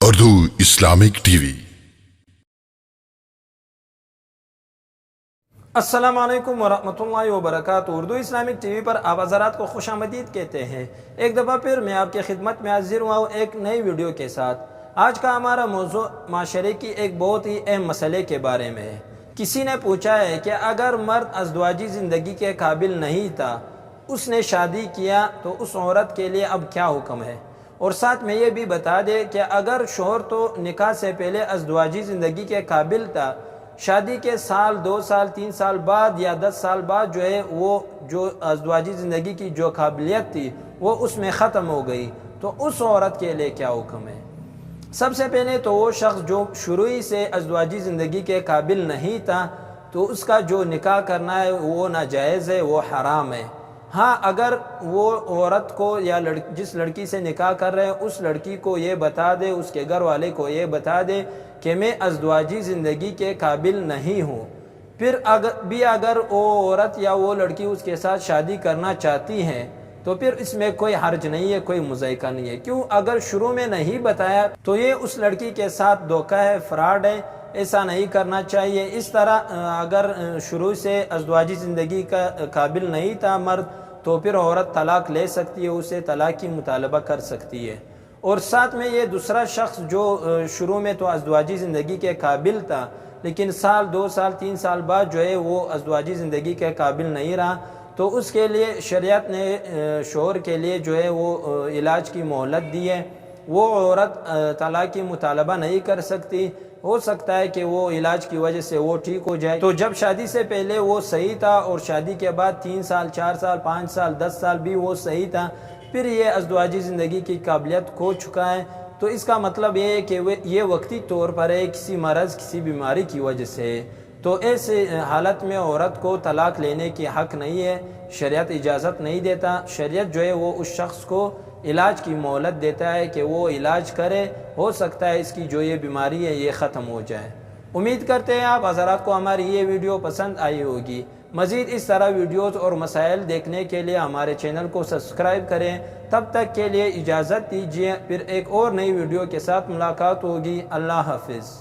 Urdu Islamic T V. السلام علیکم ورحمۃ اللہ وبرکاتہ۔ اردو اسلامک ٹی وی پر آپ حضرات کو خوش آمدید کہتے ہیں۔ ایک دفعہ پھر میں آپ کی خدمت میں حاضر ہوا ہوں ایک نئی ویڈیو کے ساتھ۔ آج کا ہمارا موضوع معاشرے کی ایک بہت ہی اہم مسئلے کے بارے میں ہے۔ کسی نے پوچھا ہے کہ اگر مرد ازدواجی زندگی کے قابل نہیں تھا، اس نے شادی کیا تو اس عورت کے لیے اب کیا حکم ہے؟ اور ساتھ میں یہ بھی بتا دے کہ اگر شوہر تو نکاح سے پہلے ازدواجی زندگی کے قابل تھا، شادی کے سال 2 سال 3 سال بعد یا 10 سال بعد جو ہے وہ جو ازدواجی زندگی کی جو قابلیت تھی وہ اس میں ختم ہو گئی، تو اس عورت کے لیے کیا حکم ہے؟ سب سے پہلے تو وہ شخص جو شروع ہی سے ازدواجی زندگی کے قابل نہیں تھا تو اس کا جو نکاح کرنا ہے وہ ناجائز ہے، وہ حرام ہے۔ ہاں، اگر وہ عورت کو یا جس لڑکی سے نکاح کر رہے ہیں اس لڑکی کو یہ بتا دے، اس کے گھر والے کو یہ بتا دے کہ میں ازدواجی زندگی کے قابل نہیں ہوں، پھر اگر وہ عورت یا وہ لڑکی اس کے ساتھ شادی کرنا چاہتی ہے تو پھر اس میں کوئی حرج نہیں ہے، کوئی مضائقہ نہیں ہے۔ کیوں؟ اگر شروع میں نہیں بتایا تو یہ اس لڑکی کے ساتھ دھوکہ ہے، فراڈ ہے، ایسا نہیں کرنا چاہیے۔ اس طرح اگر شروع سے ازدواجی زندگی کا قابل نہیں تھا مرد تو پھر عورت طلاق لے سکتی ہے، اسے طلاق کی مطالبہ کر سکتی ہے۔ اور ساتھ میں یہ دوسرا شخص جو شروع میں تو ازدواجی زندگی کے قابل تھا لیکن سال 2 سال 3 سال بعد جو ہے وہ ازدواجی زندگی کے قابل نہیں رہا، تو اس کے لیے شریعت نے شوہر کے لیے جو ہے وہ علاج کی مہلت دی ہے۔ وہ عورت طلاق کی مطالبہ نہیں کر سکتی، ہو سکتا ہے کہ وہ علاج کی وجہ سے وہ ٹھیک ہو جائے۔ تو جب شادی سے پہلے وہ صحیح تھا اور شادی کے بعد 3 سال 4 سال 5 سال 10 سال بھی وہ صحیح تھا، پھر یہ ازدواجی زندگی کی قابلیت کھو چکا ہے، تو اس کا مطلب یہ ہے کہ یہ وقتی طور پر ہے، کسی مرض کسی بیماری کی وجہ سے۔ تو ایسے حالت میں عورت کو طلاق لینے کی حق نہیں ہے، شریعت اجازت نہیں دیتا۔ شریعت جو ہے وہ اس شخص کو علاج کی مہلت دیتا ہے کہ وہ علاج کرے، ہو سکتا ہے اس کی جو یہ بیماری ہے یہ ختم ہو جائے۔ امید کرتے ہیں آپ حضرات کو ہماری یہ ویڈیو پسند آئی ہوگی۔ مزید اس طرح ویڈیوز اور مسائل دیکھنے کے لیے ہمارے چینل کو سبسکرائب کریں۔ تب تک کے لیے اجازت دیجیے، پھر ایک اور نئی ویڈیو کے ساتھ ملاقات ہوگی۔ اللہ حافظ۔